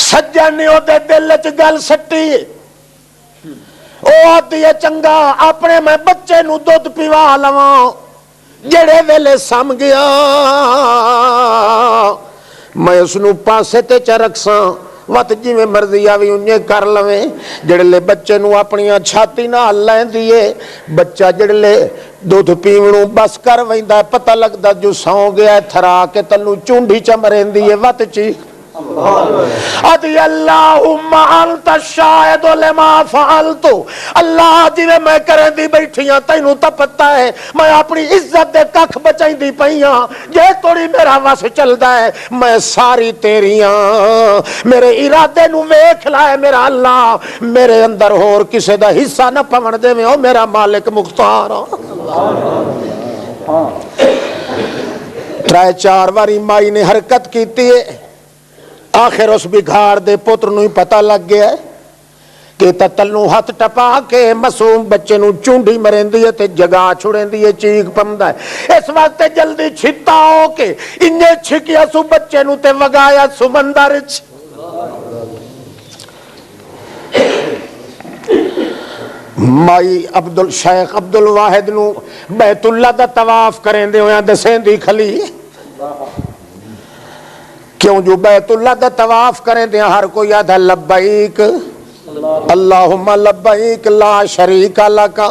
سجن نے دے دل چ گل سٹی، او آدھی ہے چنگا اپنے میں بچے نو دودھ پیوا لواں، جڑے ویلے سم گیا میں اس نو پاسے تے چ رکھساں، وت جویں مرضی آوی انجے کر لویں۔ جڑلے بچے نو اپنی چھاتی نال لیندی ہے، بچہ جڑلے دودھ پیونوں بس کر ویندا پتہ لگدا جو سو گیا تھرا کے تلو چونڈی چ مرندی ہے وت چی ادی اللہم انت الشاہد لما فعلت، اللہ جی میں کریں دی بیٹھیاں تینوں تا پتہ ہے میں اپنی عزت دے ککھ بچائیں دی پئیاں، جے توڑی میرا وس چلدا ہے میں ساری تیریاں، میرے ارادے نو ویکھ لائے میرا اللہ، میرے اندر ہور کسے دا حصہ نہ پون دے او میرا مالک مختار۔ ترائے چار واری مائی نے حرکت کیتی ہے، آخر اس بگھار دے پتر نو ہی پتہ لگ گیا ہے کہ تتلوں ہاتھ ٹپا کے معصوم بچے نو چونڈی مرندی ہے تے جگہ چھڑیندی ہے چیخ پمدا ہے۔ اس وقت جلدی چھتا ہو کے انجے چھکیا سو بچے نو تے وگایا سمندر چ۔ مائی شیخ عبدالواحد نو بیت اللہ دا طواف کریں دے ہویاں دسیں دی کھلی، کیوں جو بیت اللہ دا طواف کریں دے ہر کوئی آدھا لبائک اللہم لبائک لا شریک لکا،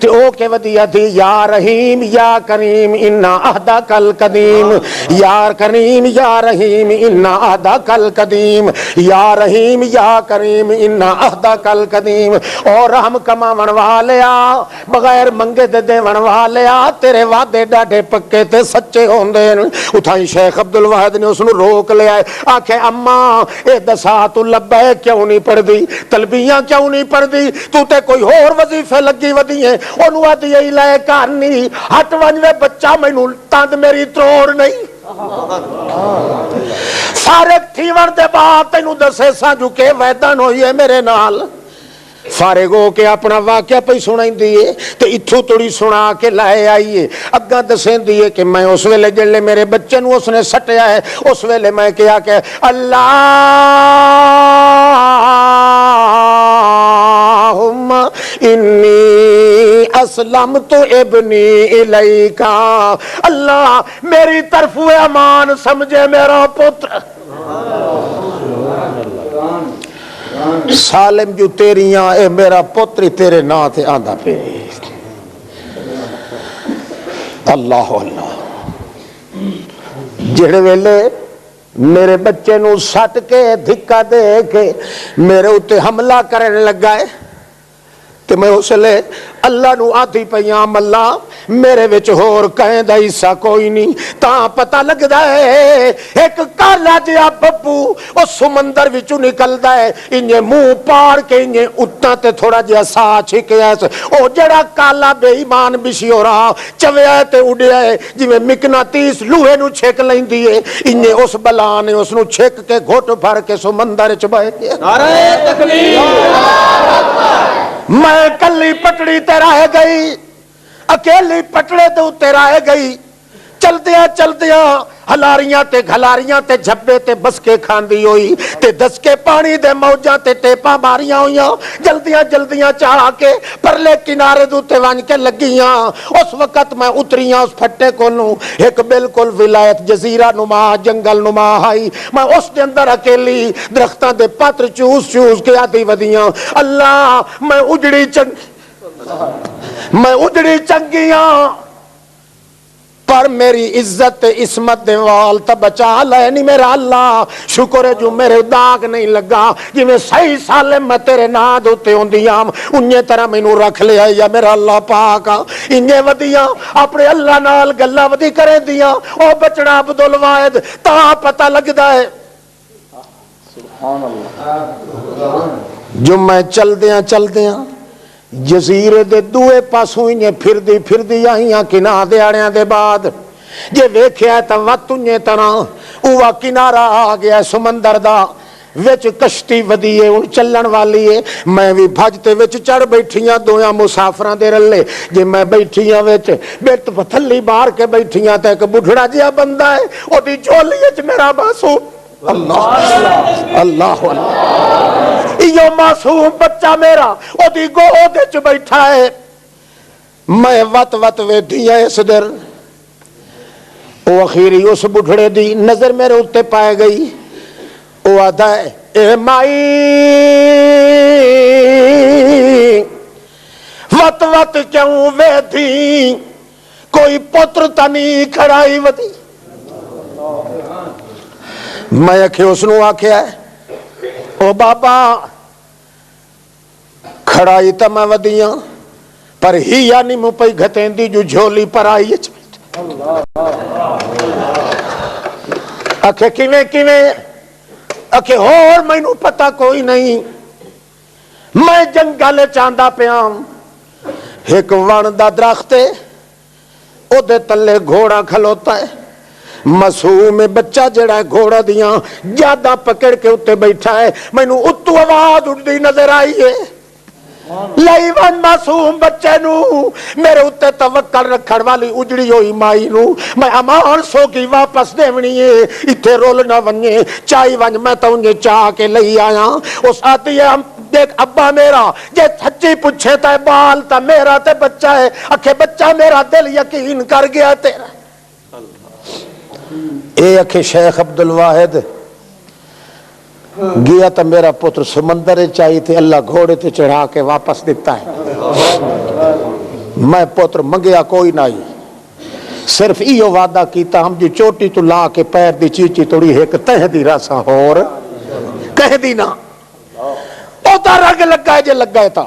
تے او کے ودیہ تھی یا رحیم یا کریم انا عہدک القدیم، یا کریم یا رحیم انا عہدک القدیم، یا رحیم یا کریم انا عہدک القدیم، اور رحم کما ونوالیا بغیر منگے دے دے ونوالیا، تیرے وعدے ڈاڈے پکے تے سچے ہوندے۔ اتھائی شیخ عبدالواحد نے اس نو روک لیا ہے، آکھے اماں اے دسات لبیک کیوں نہیں پڑھ دی، تلبیاں کیوں نہیں پڑھ دی، تو تے کوئی اور وظیفے لگی ودی ہیں، انہوں آدھی ای لائے کارنی ہٹ ونوے بچہ میں نو تاند میری تروڑ نہیں۔ فارغ تھی ون دے بعد تینوں دسے سا جو کہ ویدن ہوئی ہے میرے نال، فارغ ہو کے اپنا واقعہ پہ سنائیں دیئے تے اتھو توڑی سنا کے لائے آئیے اگا دسیں دیئے کہ میں اس ویلے جلے میرے بچے نو اس نے سٹیا ہے، اس ویلے میں کیا کہ اللہم انی اسلمت ابنی الیکا، اللہ میری طرف امان سمجھے میرا پتر سالم جو تیریاں اے میرا پتری تیرے نا تے آندہ پہ۔ اللہ اللہ جڑے ویلے میرے بچے نو سٹ کے دھکا دے کے میرے اتے حملہ کرنے لگا ہے تے میں اس لے اللہ نو آتی پیام اللہ میرے وچ ہور کہیں دا حصہ کوئی نہیں، تاں پتہ لگ دا ہے ایک کالا جیا ببو اس سمندر وچوں نکل دا ہے، انجے منہ پاڑ کے انجے اتنا تے تھوڑا جیا سا چھکیا ہے، او جڑا کالا بے ایمان بشی ہو رہا چویا ہے تے اڑیا ہے جویں مقناطیس لوہے نو چھک لیندی ہے، انجے اس بلا نے اس نو چھک کے گھٹ بھر کے سمندر چ بہہ گیا۔ نعرہ تکبیر، میں کلی پٹڑی تے رہ گئی، اکیلی پٹڑے تے اتے رہ گئی، چلدیاں چلدیاں ہلاریاں تے گھلاریاں تے جھبے تے بسکے کھاندی ہوئی تے دسکے پانی دے موجاں تے ٹیپاں ماریاں ہویاں، جلدیاں جلدیاں چاہ کے پرلے کنارے دوتے وان کے لگیاں۔ اس وقت میں اتریاں اس پھٹے کو نوں ایک بالکل ولایت جزیرہ نما جنگل نما آئی، میں اس دے اندر اکیلی درختاں دے پتر چوس چوس کے آتی ودیاں، اللہ میں اجڑی چنگیاں پر میری عزت عصمت دے وال تا بچا لے نہیں میرا اللہ، شکر ہے جو میرے داغ نہیں لگا، جی میں صحیح سالم میں تیرے ناد ہوتے ہوں دیاں انہیں طرح میں نو رکھ لیا یا میرا اللہ پاکا، انہیں ودیاں اپنے اللہ نال گلہ ودی کریں دیاں، او بچڑا عبدالواحد تا پتہ لگ دا ہے سبحان اللہ جو میں چل دیاں جزیرے دے دوے پاسوں انہیں پھر دی آئیاں کنا دیاڑیاں دے بعد جے ویکھیا ہے تا وقت انہیں طرح اوہ کنارہ آ گیا سمندر دا وچ کشتی ودی ہے ان چلن والی ہے، میں بھی بھجتے وچ چڑھ بیٹھیاں دویاں مسافران دے رلے، جے میں بیٹھیاں وچ بیٹ پتھلی بار کے بیٹھیاں تے ایک بڑھڑا جیا بندہ ہے او دی جولی وچ میرا معصوم اللہ اللہ اللہ یہ معصوم بچہ میرا او دی گود وچ بیٹھا ہے میں وت وت ویدھی ہے اس در او اخیری اس بڑھڑے دی نظر میرے اتے پائے گئی او آدھا ہے اے مائی وت وت کیوں ویدھی کوئی پتر تا نہیں کھڑائی ودی میں اکھے اس نو آکھیا ہے او بابا کھڑائی تا میں ودیاں پر ہی یعنی مو پئی گھتیں دی جو جھولی پر آئی اکھے کیویں کیویں اکھے اور میں نو پتہ کوئی نہیں میں جنگل چاندہ پیام ایک وان دا درخت ہے او دے تلے گھوڑا کھلوتا ہے معصوم بچہ جڑا ہے گھوڑا دیاں جادہ پکڑ کے اتے بیٹھا ہے میں نو اتو آواز اٹھدی نظر آئی ہے لئی ون معصوم بچے نو میرے اتے توکل رکھڑ والی اجڑی ہوئی مائی نو میں امان سو کی واپس دیونی ہے اتھے رول نہ ونجے چائی ونج میں تو انجھے چاہ کے لئی آیا اس آتی ہے دیکھ ابا میرا جے سچی پوچھے تا بال تا میرا تے بچہ ہے اکھے بچہ میرا دل یقین کر گیا تیرا اے اکھے شیخ عبدالواحد گیا تا میرا پتر سمندر چاہی تھے اللہ گھوڑے تے چڑھا کے واپس دیتا ہے میں پتر منگیا کوئی نہیں صرف ایو وعدہ کیتا ہم جی چوٹی تو لا کے پیر دی چیچی توڑی ایک تہ دی راسا اور کہہ دی نا او تا رگ لگا ہے جے لگ گئے تا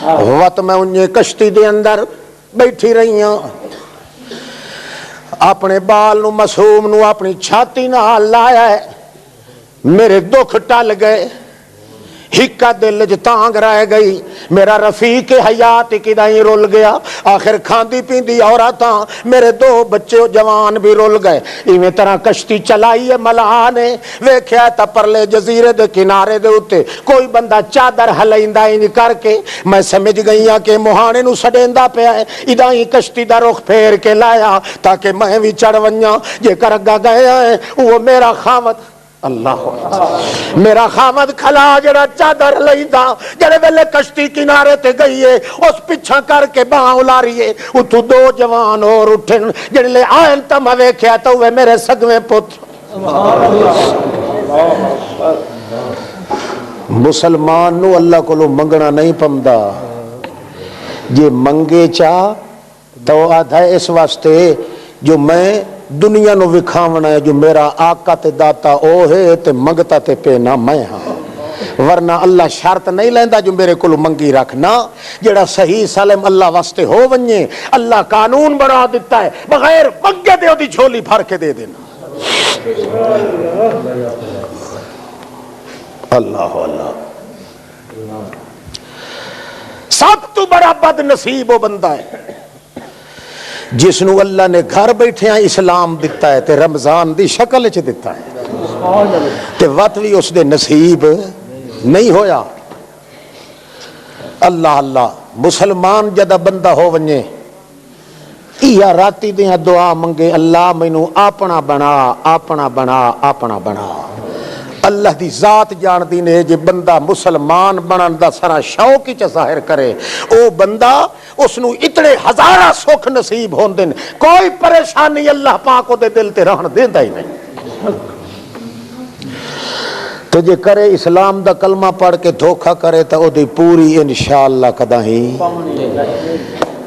وقت میں انہیں کشتی دے اندر بیٹھی رہی ہوں اپنے بال نو معصوم نو اپنی چھاتی نہ لایا ہے میرے دکھ ٹل گئے ہکا دل تانگ رہ گئی میرا رفیق حیات کدائیں رول گیا آخر کھاندی پیندی عورتاں میرے دو بچے جوان بھی رول گئے ایویں طرح کشتی چلائی ہے ملہانے ویکھیا تا پرلے جزیرے دے کنارے دے اتے کوئی بندہ چادر ہلائندا انج کر کے میں سمجھ گئی ہاں کہ مہانے نو سڈیندا پیا ہے ادائیں کشتی دا رخ پھیر کے لایا تاکہ میں بھی چڑھ ونجاں جے کر اگا گیا ہے وہ میرا خاوند اللہ میرا خامد کھلا جڑا چادر لئیدا جڑے ویلے کشتی کنارے تے گئی ہے اس پیچھا کر کے باں الاری ہے اتو دو جوان اور اٹھن جڑے لے آئن تا میں ویکھیا تو وہ میرے سگویں پتر مسلمان نو اللہ کو لو منگنا نہیں پمدا جے منگے چاہ تو آدھا اس واسطے جو میں دنیا نو وکھاونا ہے جو میرا آقا تے داتا او ہے تے منگتا تے پینا میں ہاں ورنہ اللہ شرط نہیں لیندا جو میرے کو منگی رکھنا جڑا صحیح سالم اللہ واسطے ہو ونجے اللہ قانون بنا دیتا ہے بغیر منگے دے دی جھولی بھر کے دے دینا اللہ اللہ سب تو بڑا بد نصیب وہ بندہ ہے جس نو اللہ نے گھر بیٹھے ہیں اسلام دیتا ہے تے رمضان دی شکل چ دیتا ہے تے وقت بھی اس دے نصیب نہیں ہویا اللہ اللہ مسلمان جدہ بندہ ہو ونجے یا راتی دیاں دعا منگے اللہ مینوں اپنا بنا اپنا بنا اپنا بنا اللہ دی ذات جان دی نے جے بندہ مسلمان بنن دا سارا شوق ہی ظاہر کرے او بندہ اس نو اتنے ہزارہ سکھ نصیب ہوندے نے کوئی پریشانی اللہ پاک او دے دل تے رہن دیندا ہی نہیں تو جے کرے اسلام دا کلمہ پڑھ کے دھوکھا کرے تو او دی پوری انشاءاللہ کداہیں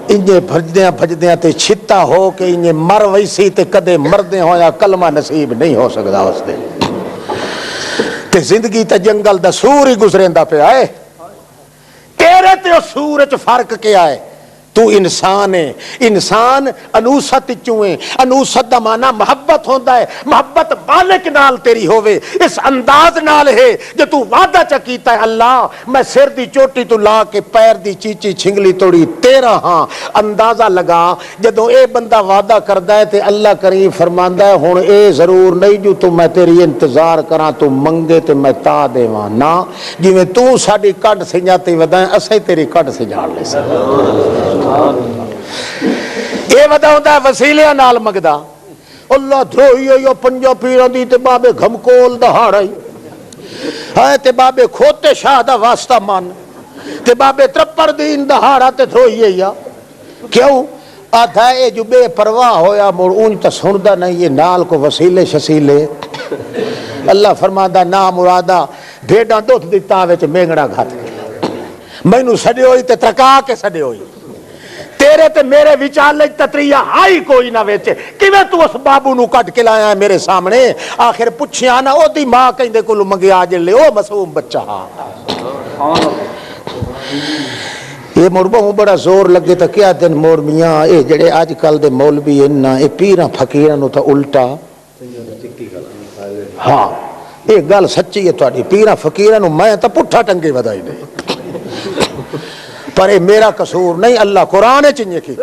انجے بھجدیاں تے چھتا ہو کہ انجے مر ویسی تے کدے مردے ہویا کلمہ نصیب نہیں ہو سکتا اس دے تے زندگی تے جنگل دا سور ہی گزریندا پہ آئے تیرے تے سور چ فرق کیا ہے تو انسان ہے انسان انوست چویں انوست دا معنی محبت ہوندا ہے محبت مالک نال تیری ہووے اس انداز نال ہے جو تو وعدہ چا کیتا ہے اللہ میں سر دی چوٹی تو لا کے پیر دی چیچی چھنگلی توڑی تیرا ہاں اندازہ لگا جدوں اے بندہ وعدہ کردا ہے تے اللہ کریم فرماندا ہے ہن اے ضرور نہیں جو تو میں تیری انتظار کراں تو منگے تے میں تا دیواں نا جویں تو ساڈی کڈ سنجاتی ودائیں اسیں تیری کڈ سنجاڑ لے سکدے یہ ودا ہوتا ہے وسیلیاں نال مگدا اللہ دھوئی یا پنجا پیران دی تے بابے گھمکول دہاڑا ہی ہے تے بابے کھوتے شاہ دا واسطہ مان تے بابے ترپر دین دہاڑا تے دھوئی یا کیوں آدھا اے جو بے پرواہ ہویا مڑ اون تا سندا نہیں یہ نال کو وسیلے شسیلے اللہ فرماندا نا مرادا بھیڑاں دودھ دیتا وچ مینگڑا گھات کے مینوں سڈے ہوئی تے ترکا کے سڈے ہوئی تیرے تے میرے وچالے تتریہ ہائی کوئی نہ ویچے کیویں تو اس بابو نو کٹ کے لایا ہے میرے سامنے آخر پچھیا نہ او دی ماں کہندے کولو منگیا جے لے او معصوم بچہ یہ مربوں بڑا زور لگے تا کیا دن مور میاں اے جڑے آج کل دے مولوی انہاں اے پیراں فقیراں نو تا الٹا ہاں یہ گل سچی ہے تہاڈی پیراں فقیراں نو میں تا پٹھا ٹنگے ودائی نہیں پر یہ میرا قصور نہیں اللہ قرآن چنجے کی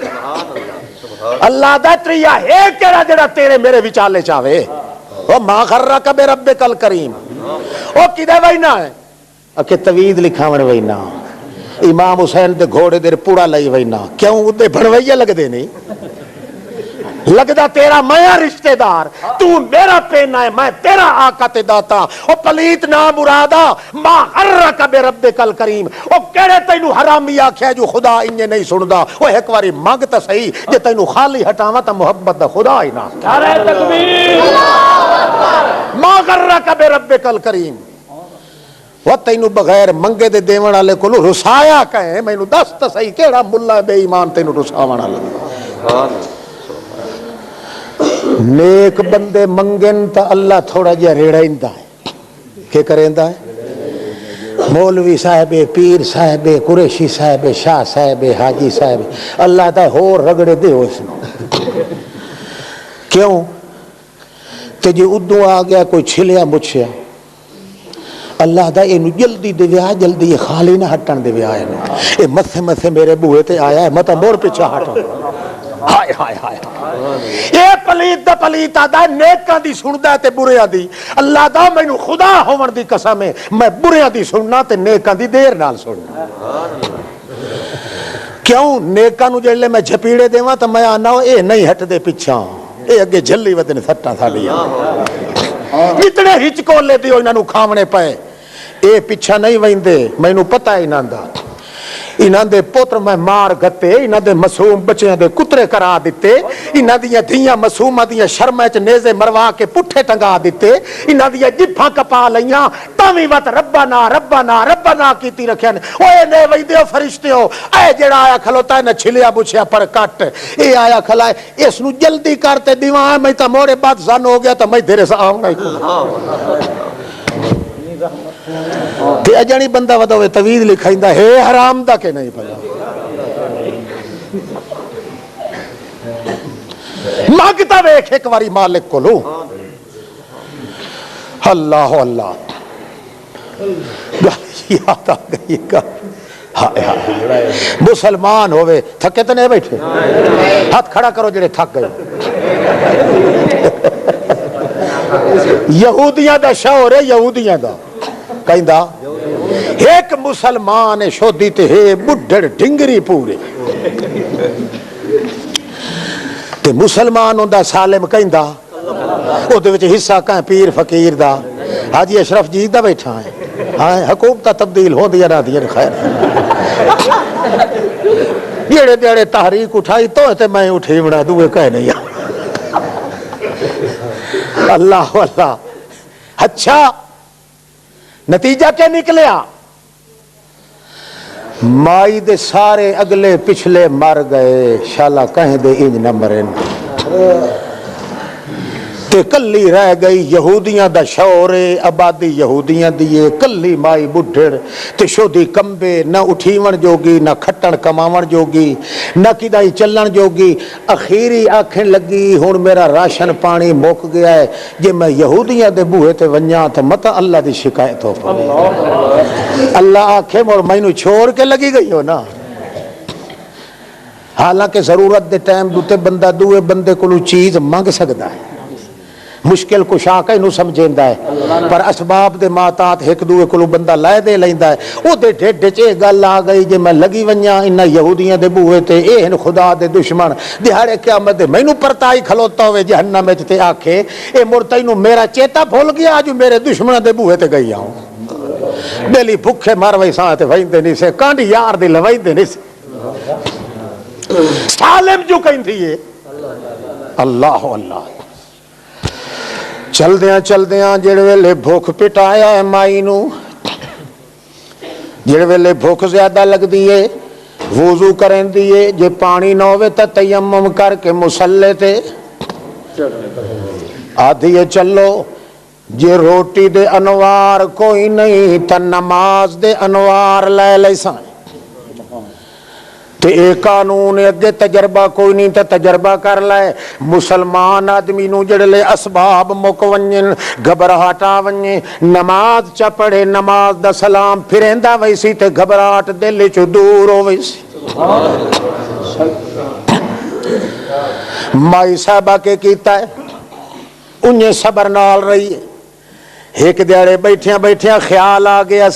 اللہ دا تریہ ہے کیڑا جڑا تیرے میرے وچالے چاہے او ما غرک بربک الکریم او کدے وینا ہے اکے توید لکھاون وینا امام حسین دے گھوڑے دے پورا لئی وینا کیوں دے بھڑوئیے لگ دے نہیں لگدا تیرا میں رشتہ دار تو میرا پینا ہے میں تیرا آقا تے داتا او پلیت نا مرادا ما غرک بربک الکریم او کیڑے تینو حرامی آکھیا جو خدا انجے نہیں سندا او ایک واری منگ تے صحیح جے تینو خالی ہٹاواں تے محبت دا خدا ہی نہ نعرہ تکبیر ما غرک بربک الکریم وہ تینو بغیر منگے دے دیون والے کولو رسایا کہے مینوں دس تے صحیح کیڑا ملا بے ایمان تینو رساون والا نیک بندے منگن تا اللہ تھوڑا جہا ریڑیندا ہے کہ کریندا ہے مولوی صاحب پیر صاحب قریشی صاحب شاہ صاحب حاجی صاحب اللہ دا ہور رگڑے دے اس کیوں تے جی ادو آ گیا کوئی چھلیا مچھیا اللہ دا اینو جلدی دے ویا جلدی یہ خالی نہ ہٹن دے ویا اے مسے مسے میرے بوئے تے آیا ہے متا مور پیچھا ہٹا ہائے ہائے ہائے اے پلیت دا پلیت آدھا نیکاں دی سندا تے بریاں دی اللہ دا مینوں خدا ہون دی قسم ہے میں بریاں دی سننا تے نیکاں دی دیر نال سننا کیوں نیکاں نو جڑے میں جھپیڑے دیواں تے میں آنا اے نہیں ہٹ دے پیچھا اے اگے جھلی ودن سٹاں ساڈیاں اتنے ہچکو لے دیو انہاں نو کھاونے پئے اے پیچھا نہیں ویندے مینوں پتہ ہے انہاں دا انہاں دے پوتر میں مار گتے انہاں دے معصوم بچیاں دے کترے کرا دیتے انہاں دیاں دھیاں معصوماں دیاں شرمے چ نیزے مروا کے پٹھے ٹنگا دیتے انہاں دیاں جپھاں کپا لیاں تاویں وت ربنا ربنا ربنا کیتی رکھیا نے اوے نے ویندے فرشتےو اے جڑا آیا کھلوتا ہے نہ چھلیا بچھیا پر کٹ اے آیا کھلا ہے اس نو جلدی کرتے دیواں میں تا موڑے بعد زن ہو گیا تا میں تیرے سے آؤں گا تے اجانی بندہ ودوے توید لکھائندا ہے حرام دا کہ نہیں پتا مانگتا ویکھ ایک واری مالک کو لو اللہ اللہ یاد آ گئی مسلمان ہوئے تھکے تو نہیں بیٹھے ہاتھ کھڑا کرو جڑے تھک گئے یہودیاں دا شعور ہے یہودیاں دا کہندا ایک مسلمان شودی تے ہے بڈھڑ ڈنگری پورے تے مسلمان ہوندا سالم کہندا او دے وچ حصہ کہیں پیر فقیر دا حاجی اشرف جی دا بیٹھا ہے ہاں حکومت تبدیل ہو دیا نہ دیا خیر جڑے دیڑے تحریک اٹھائی تو تے میں اٹھی بنا دوے کہہ نہیں اللہ اللہ اچھا نتیجہ کیا نکلیا مائی دے سارے اگلے پچھلے مر گئے شالا کہیں دے انج نہ مرن تے کلی رہ گئی یہودیاں دا شعور آبادی یہودیاں دیے کلی مائی بڈھڑ تے شودی کمبے نہ اٹھیون جوگی نہ کھٹن کماون جوگی نہ کدائی چلن جوگی اخیری آکھن لگی ہن میرا راشن پانی مک گیا ہے جے میں یہودیاں دے بوہے تے ونجاں تے مت اللہ دی شکایت ہو پئی اللہ آکھے مور مینوں چھوڑ کے لگی گئی ہو نا حالانکہ ضرورت دے ٹائم دوتے بندہ دوے بندے کولو چیز منگ سکدا ہے مشکل کشا کے انہوں سمجھیندا ہے پر اسباب دے ماتات ایک دوے کولوں بندہ لے دے لیندا ہے او دے ڈھڈ چ گل آ گئی جے میں لگی ونجاں انہاں یہودیاں دے بوئے تے اے ہن خدا دے دشمن دہاڑے قیامت دے مینوں پرتائی کھلوتا ہوئے جہنم وچ تے آکھے اے مڑ تینوں میرا چیتا بھول گیا اج میرے دشمناں دے بوئے تے گئی ہوں بیلی بھکھے مار وئی ساں تے ویندے نہیں سے کانڈی یار دی لویندے نہیں سے سالم جو کہندی ہے اللہ اللہ چل دیاں جڑے ویلے بھوک پٹایا ہے مائی نو جڑے ویلے بھوک زیادہ لگ دیئے وضو کریں دیئے جے پانی نہ ہوئے تا تیمم کر کے مسلے تے آدھیے چلو جے روٹی دے انوار کوئی نہیں تا نماز دے انوار لے لے سائیں تے ایک قانون اگے تجربہ کوئی نہیں تے تجربہ کر لائے مسلمان آدمی نو جڑلے اسباب مکونین گھبراہٹا ونجے نماز چا پڑھے نماز دا سلام پھریندا ویسی تے گھبراہٹ دل چو دور ہو ویسی مائی صاحبہ کے کیتا ہے انہیں صبر نال رہی ہے ایک دیارے بیٹھیاں خیال آ گیا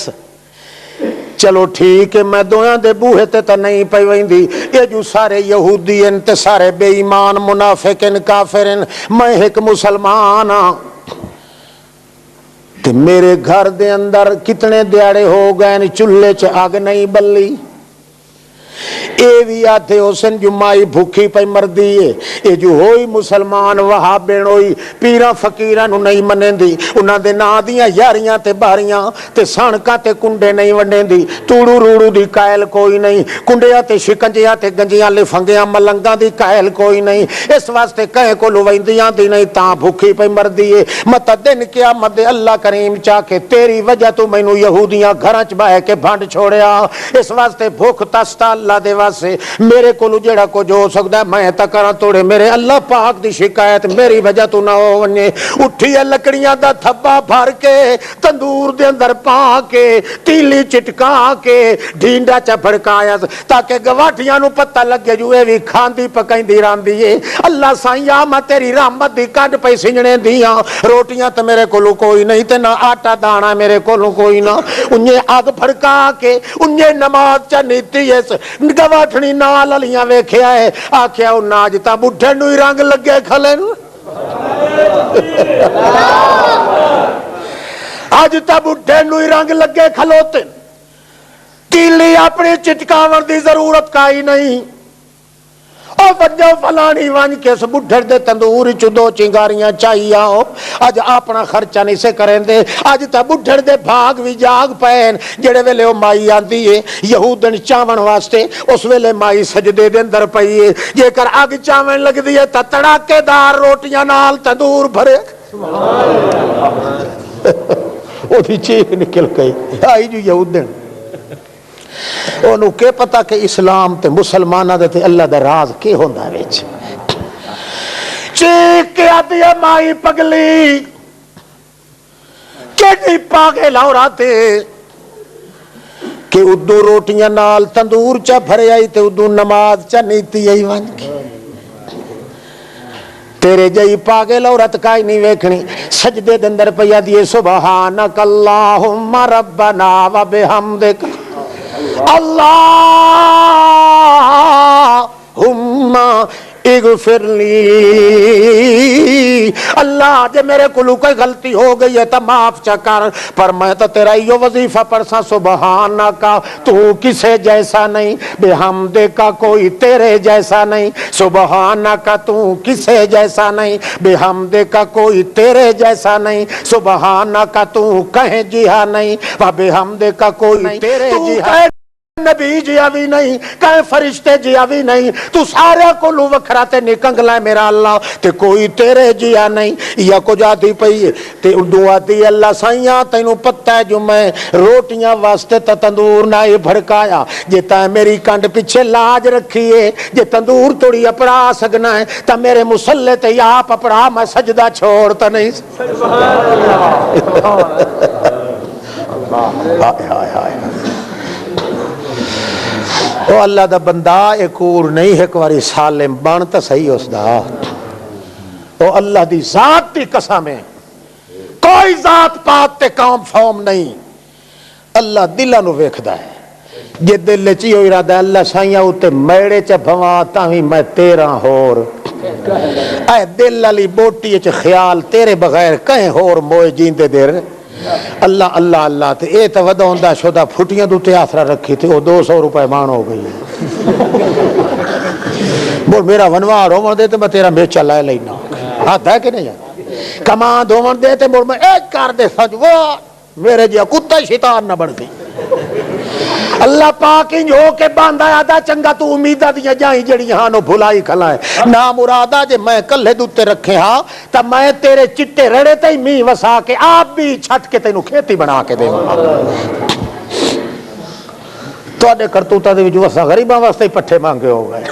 چلو ٹھیک ہے میں دویاں دے بوہے تے تا نہیں پئی ویندی یہ جو سارے یہودی ہیں تے سارے بے ایمان منافق ہیں کافر ہیں میں ایک مسلمان ہاں تے میرے گھر دے اندر کتنے دیاڑے ہو گئے چولہے چ آگ نہیں بلی اے بھی آتے حسن جو مائی بھوکی پہ مردی ہے اے جو ہوئی مسلمان وہاں بین ہوئی پیران فقیران نہیں منیں دی انہاں دے نا دیاں یاریاں تے باریاں تے سانکاں تے کنڈے نہیں ونڈیں دی توڑو روڑو دی قائل کوئی نہیں کنڈیاں تے شکنجیاں تے گنجیاں لفنگیاں ملنگاں دی قائل کوئی نہیں اس واسطے کہیں کو لویندیاں دی نہیں تاں بھوکی پہ مردی ہے مت دن قیامت دے اللہ کریم چاہ کے تیری وجہ تو میں نو یہودیاں گھرانچ باہے کے بھانڈ چھوڑیا اس واسطے بھوک تستا اللہ دے واسطے میرے کو جڑا کو جو ہو سکتا ہے میں تکرا توڑے میرے اللہ پاک دی شکایت میری وجہ تو نہ ہو ونجے اٹھی لکڑیاں دا تھبا بھر کے تندور دے اندر پا کے تیلی چٹکا کے ڈھینڈا چا بھڑکایا تاکہ گواٹیاں نو پتہ لگے جو اے وی کھاندی پکائندی راندی ہے اللہ سائیاں میں تیری رحمت دی کڈ پئی سنجنے دیاں روٹیاں تے میرے کولو کوئی نہیں تے نہ آٹا دانا میرے کولو کوئی نہ انہیں آگ بھڑکا کے انہیں نماز چا نیتی ہے گواٹنی نال علیاں ویکھیا ہے آکھیا او ناجتا بڈھے نو ہی رنگ لگے کھلے نو آج تا بڈھے نو ہی رنگ لگے کھلوتے تیلی اپنی چٹکاون دی ضرورت کا ہی نہیں او بجو فلانی ون کے اس بڈھڑ دے تندور چ دو چنگاریاں چاہیے آؤ اج اپنا خرچہ نہیں سے کریں دے اج تا بڈھڑ دے بھاگ بھی جاگ پین جڑے ویلے او مائی آندی ہے یہودن چاون واسطے اس ویلے مائی سجدے دے اندر پئی ہے جے کر اگ چاون لگ دی ہے تا تڑاکے دار روٹیاں نال تندور بھرے سبحان اللہ او دی چیخ نکل گئی آئی جو یہودن انہوں کے پتا کہ اسلام تے مسلمانہ دے تے اللہ دا راز کے ہوندہ ویچ چیک کے آتی ہے مائی پگلی کہ نہیں پاگے لاؤراتے کہ ادو روٹیاں نال تندور چا بھرے آئی تے ادو نماز چا نیتی آئی وانکی تیرے جائی پاگے لورت کائی نہیں ویکھنی سجدے دندر پیا دیئے سبحانک اللہم ربنا و بحمدک اللہم اغفر لی اللہ جے میرے کلو کوئی غلطی ہو گئی ہے تو معاف چکر پر میں تو تیرا یہ وظیفہ پڑھسا سبحانکا تو کسے جیسا نہیں بحمدے کا کوئی تیرے جیسا نہیں سبحانکا تو کسے جیسا نہیں بحمدے کا کوئی تیرے جیسا نہیں سبحانکا تو کہیں جہاں نہیں بحمدے کا کوئی تیرے جہاں نبی جیا بھی نہیں کہیں فرشتے جیا بھی نہیں تو سارے کو لو وکھراتے نکنگ لائے میرا اللہ تے کوئی تیرے جیا نہیں یا کو جاتی پئی تے دعا دی اللہ سائیاں تینوں پتہ ہے جو میں روٹیاں واسطے تا تندور نائی بھڑکایا جے تا میری کنڈ پیچھے لاج رکھی ہے جے تندور توڑی اپڑا سکنا ہے تا میرے مسلح تے یا اپڑا میں سجدہ چھوڑتا نہیں او اللہ دا بندہ ایک اور نہیں ایک واری سالم بانتا صحیح اس دا او اللہ دی ذات دی قسم ہے کوئی ذات پات تے قوم فوم نہیں، اللہ دلاں نو ویکھدا ہے۔ جے دل چ ہوئی ارادہ اللہ سائیاں اوتے میڑے چ بھواں تاں میں تیرا ہور، اے دل والی بوٹی چ خیال تیرے بغیر کہیں ہور موئے جیندے دیر اللہ اللہ اللہ تے اے تے ودا ہوندا شودا پھٹیاں دے تے آسرا رکھی تے او 200 روپے مان ہو گئی بول میرا ونوار ہون دے تے میں تیرا میچا لے لینا ہاتھ ہے کہ نہیں ہے کمان دھون دے تے میں ایک کر دے سج وہ میرے جیا کتا شیطان نہ بن گئی اللہ پاک انج ہو کے باندھا آدھا چنگا تو امیدہ دیا جائیں جڑی ہاں نو بھلائی کھلائے نا مرادہ جے میں کلے دوتے رکھے ہاں تا میں تیرے چٹے رڑے تے می وسا کے آپ بھی چھٹ کے تینو کھیتی بنا کے دے تو آدھے کرتوتا دے جو وسا غریباں واسطے ہی پٹھے مانگے ہو گئے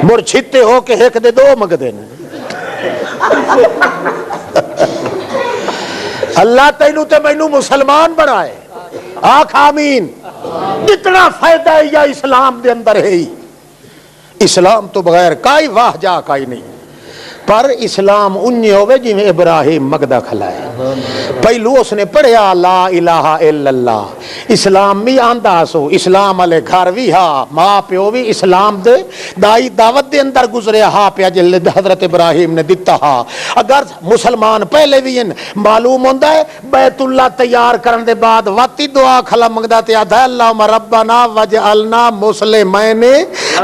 مر چھتے ہو کے ایک دے دو مگ دینے اللہ تینو تے مینو مسلمان بنائے آخ آمین اتنا فائدہ ہے یا اسلام دے اندر ہے اسلام تو بغیر کائی واہ جا کائی نہیں پر اسلام انہی ہوئے جی میں ابراہیم مگدہ کھلائے پہلو اس نے پڑھیا لا الہ الا اللہ اسلام بھی آندہ سو اسلام علیہ گھر بھی ہاں ماں پیو بھی اسلام دے دائی دعوت دے اندر گزرے ہاں پیا جلے حضرت ابراہیم نے دیتا ہاں اگر مسلمان پہلے بھی ان معلوم ہوندہ ہے بیت اللہ تیار کرن دے بعد واتی دعا کھلا مگدہ تے آدھا اللہم ربنا وجعلنا مسلمین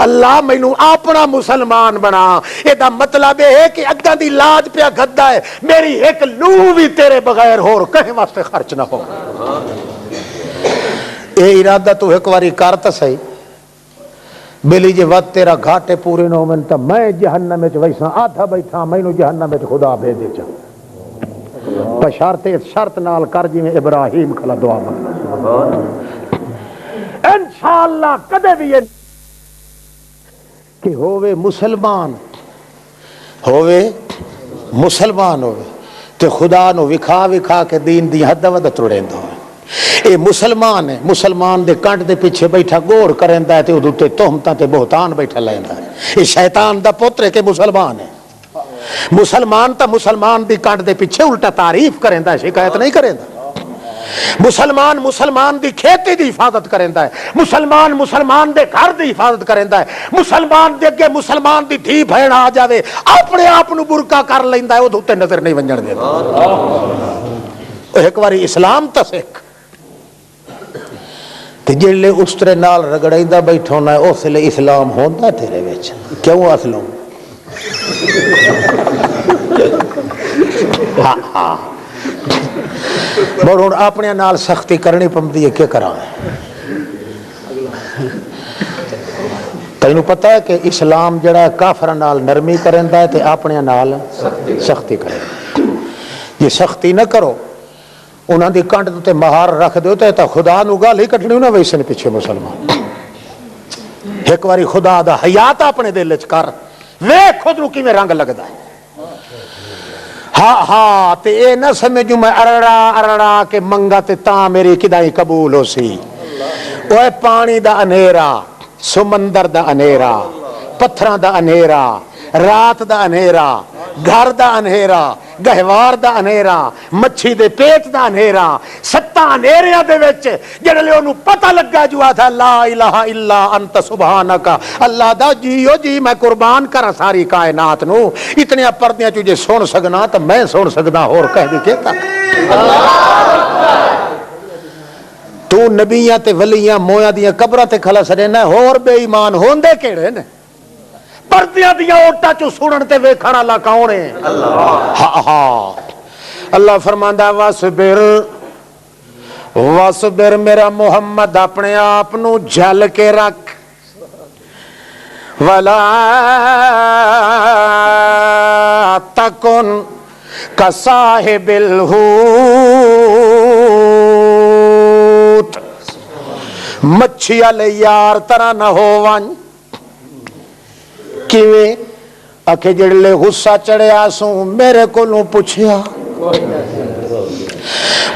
اللہ مینو اپنا مسلمان بنا یہ دا مطلب ہے کہ اگاں دی لاج پیا گھدا ہے میری ایک لو بھی تیرے بغیر ہور کہیں واسطے خرچ نہ ہو اے ارادہ تو ایک واری کرتا صحیح بلی جے وقت تیرا گھاٹے پورے نہ ہومن تا میں جہنم وچ ویسا آدھا بیٹھا مینوں جہنم وچ خدا بھیجے چا بشرط شرط نال کر جی میں ابراہیم کھلا دعا مانگ انشاءاللہ کدے بھی کہ ہووے مسلمان ہووے تے خدا نو وکھا وکھا کے دین دی حد ود تڑیندہ ہوئے اے مسلمان ہے مسلمان دے کانٹ دے پیچھے بیٹھا گور کرندہ ہے تے ادھو تے تہمتاں تے بہتان بیٹھا لیندہ ہے اے شیطان دا پتر ہے کہ مسلمان ہے مسلمان تا مسلمان دی کانٹ دے پیچھے الٹا تعریف کرندہ ہے شکایت نہیں کرندہ مسلمان مسلمان دی کھیتی دی حفاظت کرندہ ہے مسلمان دے گھر دی حفاظت کرندہ ہے مسلمان دے اگے مسلمان دی دھی بہن آ جاوے اپنے آپ نو برکا کر لیندہ ہے وہ دھوتے نظر نہیں ونجن دے ایک باری اسلام تا سکھ تے جلے استرے نال رگڑائندہ بیٹھونا ہے اس لئے اسلام ہوندہ تیرے ویچ کیوں اصلوں ہاں بڑھون اپنے نال سختی کرنی پمدی ہے کیا کران تینوں پتہ ہے کہ اسلام جڑا ہے کافر نال نرمی کرندہ ہے تے اپنے نال سختی کرے یہ سختی نہ کرو انہاں دی کانٹ تے مہار رکھ دیو تے خدا نو گال ہی کٹنی نہ ویسے پیچھے مسلمان ایک واری خدا دا حیات اپنے دل وچ کر ویکھ خود نو کیویں رنگ لگدا ہے ہاں تے اے نہ سمجھوں میں ارڑا کے منگا تے تاں میری کدائی قبول ہو سی اوے پانی دا انیرا سمندر دا انیرا پتھراں دا انیرا رات دا انیرا گھر دا انیرا گہوار دا انیرا مچھی دے پیٹ دا انیرا ستا انیریاں دے وچ جڑے اونوں پتہ لگا جو آتھا لا الہ الا انت سبحانک اللہ دا جیو جی میں قربان کرا ساری کائنات نو اتنے پردیاں چ جے سن سکنا تے میں سن سکدا ہور کہہ دی کہتا تو نبیاں تے ولیاں مویاں دیاں قبراں تے کھلا سڑنا ہور بے ایمان ہوندے کیڑے نے پردیاں دیاں اوٹا چو سنن تے ویکھن والا کون ہے ہاں اللہ فرماندا واسبر میرا محمد اپنے آپ نو جھل کے رکھ ولا تکن کصاحب الحوت مچھی والے یار طرح نہ ہو ون کیویں اکھے جڑے غصہ چڑھیا سوں میرے کولوں پوچھیا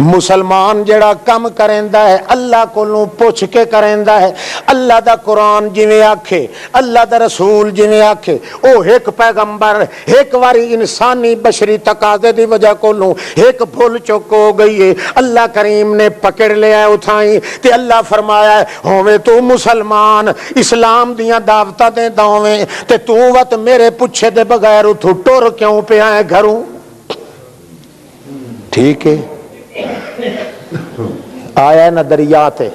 مسلمان جڑا کم کریندا ہے اللہ کولوں پوچھ کے کریندا ہے. اللہ دا قرآن جویں آکھے, اللہ دا رسول جویں آکھے, او ایک پیغمبر ایک واری انسانی بشری تقاضے دی وجہ کولوں ایک بھول چک ہو گئی ہے, اللہ کریم نے پکڑ لیا اٹھائی تے اللہ فرمایا ہے ہوویں تو مسلمان اسلام دیاں دعوتاں دے دوویں تے تو وت میرے پوچھے دے بغیر اتھوں ٹر کیوں پیا ہے گھروں. ٹھیک ہے, آیا نہ دریا تے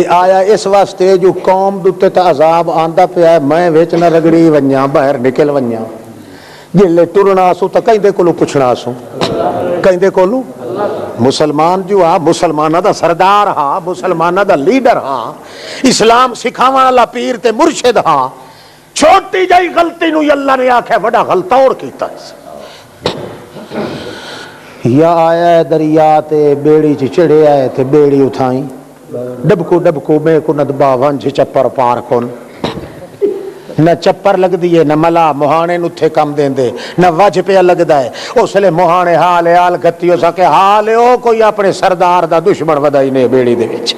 آیا اس واسطے جو قوم دے تے عذاب آندا پیا ہے میں وچ نہ رگڑی ونجاں باہر نکل ونجاں. جلے ٹرنا سو تے کیندے کولوں پوچھنا سو, کیندے کولوں مسلمان جو آ مسلماناں دا سردار ہا, مسلماناں دا لیڈر ہا, اسلام سکھاون والا پیر تے مرشد ہا. چھوٹی جئی غلطی نو اللہ نے آکھیا بڑا غلط اور کیتا ہے. یا آیا ہے دریا تے بیڑی چ چڑھیا ہے تے بیڑی اٹھائی ڈبکو میں کو ندبا ونج چپر پار کون نہ چپر لگ دیے نہ ملا مہانے نتھے کم دیں دے نہ وج پہ لگدا ہے. اس لئے مہانے حال گتی ہو سکے حال ہو کوئی اپنے سردار دا دشمن ودائی نے بیڑی دے وچ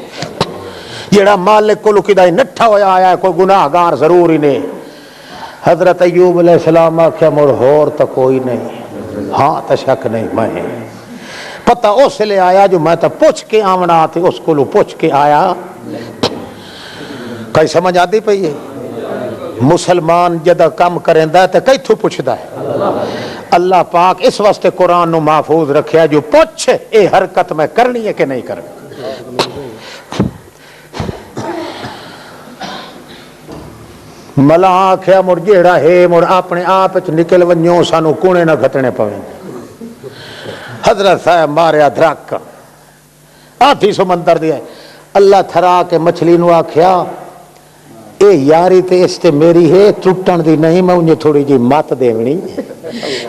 جیڑا مالک کو لکدائی نٹھا ہویا آیا ہے کوئی گناہگار ضرور ہی نہیں. حضرت ایوب علیہ السلام آکھیا مڑ ہور تا کوئی نہیں, ہاں تا شک نہیں میں پتہ اس لئے آیا جو میں تا پوچھ کے آونا تھے اس کو لو پوچھ کے آیا. کئی سمجھ آتی پئی ہے مسلمان جدہ کم کریندا تے کئی تھو پوچھدا ہے. اللہ پاک اس واسطے قرآن نو محفوظ رکھیا جو پوچھ اے حرکت میں کرنی ہے کہ نہیں کرنی. ملا آکھیا مڑ جیڑا ہے مڑ اپنے آپ نکل ونجو سانو کونے نہ گھٹنے پویں. حضرت صاحب ماریا دھرک آدھی سمندر دیا اللہ تھرا کے مچھلی نو آکھیا اے یاری تے اس تے میری ہے ٹوٹن دی نہیں میں انہیں تھوڑی جی مات دیونی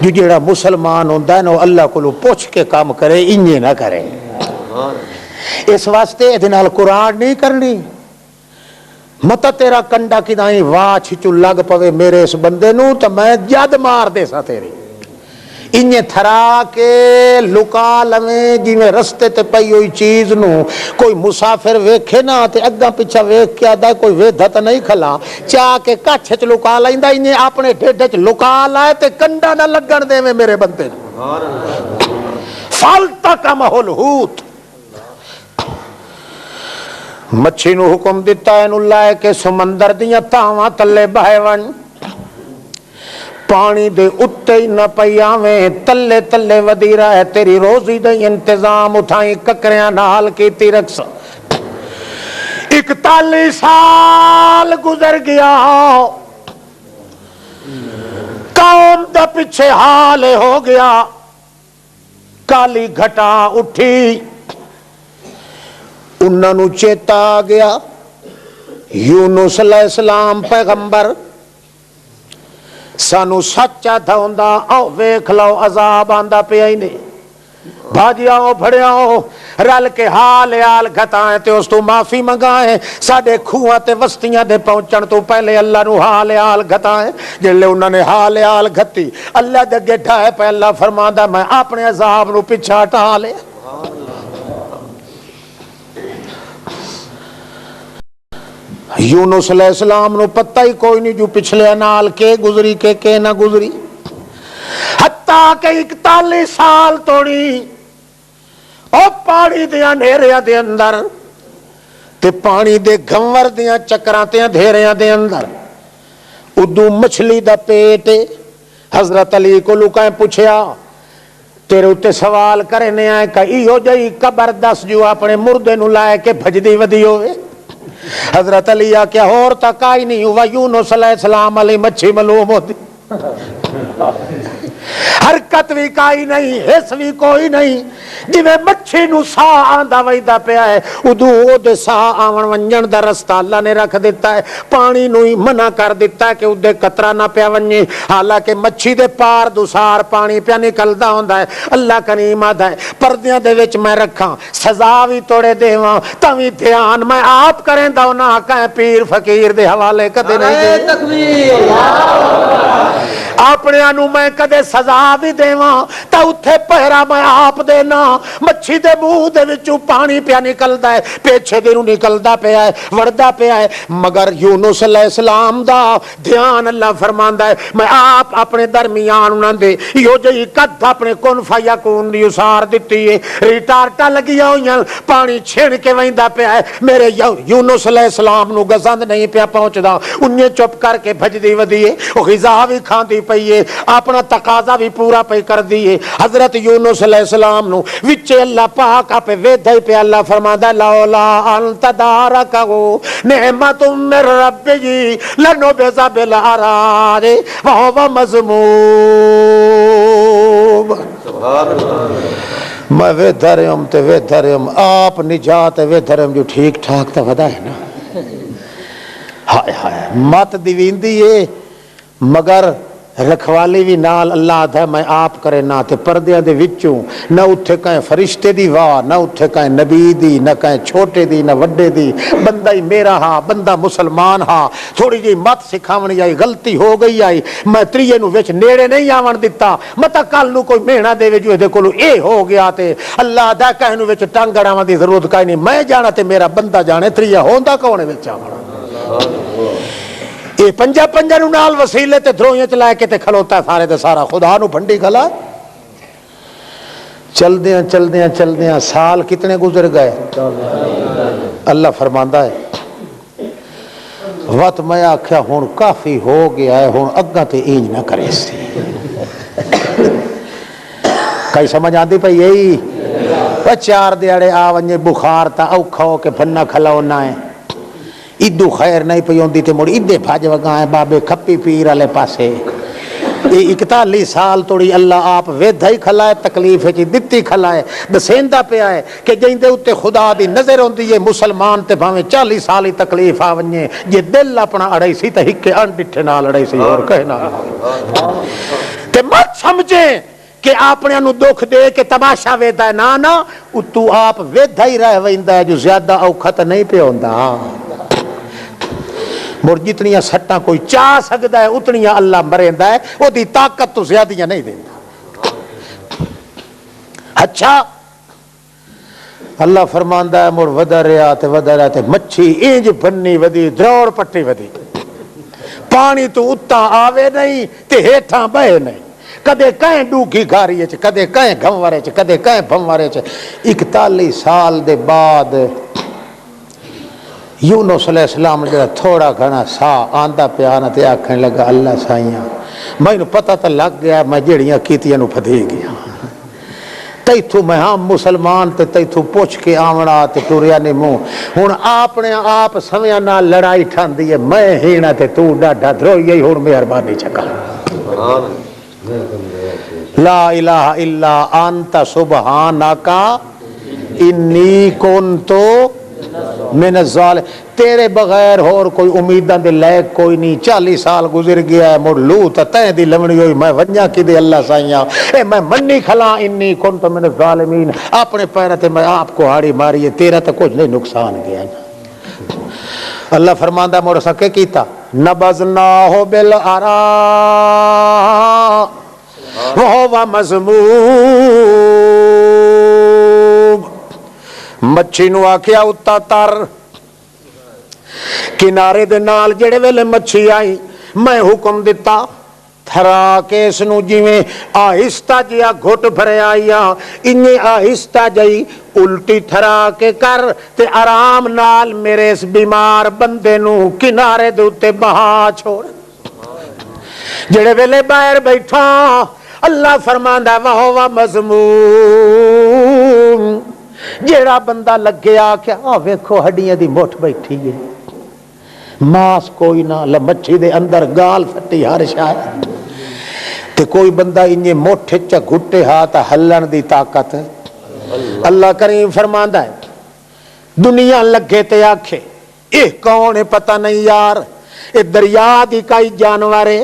جو جیڑا مسلمان ہوندا ہے نو اللہ کو پوچھ کے کام کرے انجے نہ کرے. اس واسطے ادھے نال قرآن نہیں کرنی مت تیرا کنڈا کدائیں واچ چو لگ پوے میرے اس بندے نو تو میں جد مار دے سا تیری. انہیں تھرا کے لکا لویں جی میں رستے تے پئی ہوئی چیز نو کوئی مسافر ویکھے نا تے اگا پیچھا ویکھ کے آدھا کوئی ویدھا تا نہیں کھلا چاہ کے کچھ چ لکا لائندا انہیں اپنے ڈھڈ چ لکا لائے تے کنڈا نہ لگن دے میں میرے بندے نو. فالتقمہ الحوت مچھی نو حکم دیتا ہے نو لائے کہ سمندر دیاں تاواں تلے بہے ون پانی دے اتے ہی نہ پیاویں تلے تلے ودی رہے تیری روزی دے انتظام اٹھائیں ککریاں نال کیتی رکھ. 41 سال گزر گیا قوم دا پیچھے حال ہو گیا کالی گھٹا اٹھی انہاں نو چیتا آ گیا یونس علیہ السلام پیغمبر سانو سچا تھا ہوندا او ویکھ لو عذاب آندا پیا ہی نہیں بھاجیاؤ بھڑیاؤ رل کے حال گھتائیں تے اس تو معافی منگائیں ساڈے کھوہاں تے وستیاں دے پہنچن تو پہلے اللہ نو حال گھتائیں. جلے انہوں نے حال گھتی اللہ دے اگے ڈھائے پہ اللہ فرماندا میں اپنے عذاب نو پیچھے ہٹا لے. یونس علیہ السلام نو پتہ ہی کوئی نہیں جو پچھلے نال کے گزری کے نہ گزری حتیٰ کہ 41 سال توڑی او پانی دیا نیریا دے اندر تے پانی دے گھنور دیا چکران تے دھیریاں دے اندر ادو مچھلی دا پیٹ. حضرت علی کو لکائیں پوچھیا تیرے اتے سوال کرنے آئے کہ ایو جائی قبر دس جو اپنے مردے نو لائے کے بھجدی ودی ہوئے. حضرت علی کیا اور تک آئی نہیں ہوا یونس علیہ السلام علی مچھی معلوم ہوتی حرکت بھی کائی نہیں حس بھی کوئی نہیں جی میں مچھی نو سا آندہ ویدہ پہ آئے ادو او دے سا آون ونجن دا رستہ اللہ نے رکھ دیتا ہے پانی نو ہی منع کر دیتا ہے کہ ادے قطرہ نہ پیا ونجی حالانکہ مچھی دے پار دوسار پانی پیا نکل دا ہوندہ ہے. اللہ کریم آدھا ہے پردیاں دے وچ میں رکھاں سزا بھی توڑے دیواں تاوی دھیان میں آپ کریں دا نہ کہیں پیر فقیر دے حوالے کدے نہیں دے. اپنے نو میں کدے سزا بھی دیواں تا اتھے پہرا میں آپ دینا مچھی دے منہ دے وچوں پانی پیا نکلدا ہے پیچھے دے نو نکلدا پیا ہے وڑدا پیا ہے مگر یونس علیہ السلام دا دھیان اللہ فرماندا ہے میں آپ اپنے درمیان انہاں دے یو جئی قد اپنے کن فیکون دی اسار دتی ہے ریٹارٹا لگیاں ہویاں پانی چھڑ کے ویندا پیا ہے میرے یونس علیہ السلام نو گزند نہیں پیا پہنچدا انہیں چپ کر کے بھجدی ودی ہے او غذا بھی کھاندی پئی ہے اپنا تقاضا بھی پورا پئی کر دی ہے حضرت یونس علیہ السلام نو وچ اللہ پاک اپ ویدھا ہی پہ اللہ فرماندا لولا انت دارکو نعمت من ربی لنبذ بالعراء وهو مذموم سبحان اللہ میں ویدھرم تے ویدھرم آپ نجات ویدھرم جو ٹھیک ٹھاک تا ودا ہے نا ہائے ہائے مت دیویندی ہے مگر رکھوالی بھی نال اللہ دا میں آپ کرے نہ تے پردیاں دے وچوں نہ اتھے کہیں فرشتے دی واہ نہ اتھے کہیں نبی دی نہ کہیں چھوٹے دی نہ وڈے دی بندہ ہی میرا ہاں بندہ مسلمان ہاں تھوڑی جی مت سکھاونی آئی غلطی ہو گئی آئی میں تریے نو وچ نیڑے نہیں آون دیتا متا کل نو کوئی مہنا دے وچ دے کولو اے ہو گیا تے اللہ دا کہیں نو وچ ٹنگ اڑاون دی ضرورت کائیں نہیں میں جانا تے میرا بندہ جانے تریے ہوندا کونے وچ آونا یہ پنجا پنجا نو نال وسیلے تے دھروئیں چلائے کے تے کھلوتا ہے سارے دے سارا خدا نو بھنڈی کھلا چل دیاں سال کتنے گزر گئے اللہ فرماندا ہے وقت میں آکھیا ہون کافی ہو گیا ہے ہون اگا تے اینج نہ کرے سی کئی سمجھ آندی پئی یہی چار دیاڑے آونجے بخار تا اوکھا ہو کے پھنا کھلاونا ہے ادو خیر نہیں پی ہوندی تے مڑ ادے بھاج وگائیں بابے کھپی پیر والے پاسے 41 سال توڑی اللہ آپ ویدھا ہی کھلائے تکلیف چی دتی کھلائے دسیندا پیا ہے کہ جیندے اتے خدا دی نظر ہوندی ہے مسلمان تے بھاویں 40 سال ہی تکلیف آونجے جے دل اپنا اڑائی سی تے ہکے ان ڈٹھے نال اڑائی سی اور کہنا تے مت سمجھیں کہ اپنے نو دکھ دے کے تماشا ویدا ہے نا تو آپ ویدھا ہی رہ ویندا ہے جو زیادہ اوکھا تے نہیں پیا ہوندا مر جتنیاں سٹاں کوئی چاہ سکتا ہے اتنیاں اللہ مریندا ہے وہ دی طاقت تو زیادیاں نہیں دیندا اچھا اللہ فرماندا ہے مر ودا رہا تے مچھی اینج بنی ودی دروڑ پٹی ودی پانی تو اتا آوے نہیں تے ہیٹھاں بہے نہیں کدے کہیں ڈوگھی گھاری چ کدے کہیں گھموارے چ کدے کہیں بھموارے چ 41 سال دے بعد یونس علیہ السلام جڑا تھوڑا گھنا سا آندا پیا نہ تے آکھن لگا اللہ سائیاں مینوں پتہ تے لگ گیا میں جڑیاں کیتیاں نو پھدے گیا تیتھوں میں ہاں مسلمان تے تیتھوں پوچھ کے آونا تے ٹریا نہیں منہ ہن اپنے آپ سویاں نال لڑائی ٹھاندی ہے میں ہینا تے تو ڈاڈا دروئی ہن مہربانی چکا لا الہ الا انت سبحانک انی کنت من الظالمین تیرے بغیر اور کوئی امیداں دے لائق کوئی نہیں 40 سال گزر گیا ہے مڑ لو تے تیں دی لمڑی ہوئی میں ونجا کی دے اللہ سائیاں اے میں منی کھلا انی کنت من الظالمین اپنے پیرا تے میں آپ کو ہاڑی ماری ہے تیرا تے کچھ نہیں نقصان گیا نا اللہ فرماندا موڑ سکے کیتا نبذناہ بالعراء وهو مذموم مچھی نو آکھیا اتا تر کنارے دے نال جڑے ویلے مچھی آئی میں حکم دیتا تھرا کے اس نو جویں آہستہ جیا گھٹ بھرے آئیا انہیں آہستہ جئی الٹی تھرا کے کر تے آرام نال میرے اس بیمار بندے نو کنارے دے اتے بہا چھوڑ جڑے ویلے باہر بیٹھا اللہ فرماندا وہو مذموم جیڑا بندہ لگے آکھیا ویکھو ہڈیاں دی مٹھ بیٹھی ہے ماس کوئی نہ مچھی دے اندر گال پھٹی ہر شاید تے کوئی بندہ انجے مٹھ چ گھٹے ہاتھ ہلن دی طاقت اللہ کریم فرماندا ہے دنیا لگے تے آکھے اے کون ہے پتہ نہیں یار اے دریا دی کئی جانور ہے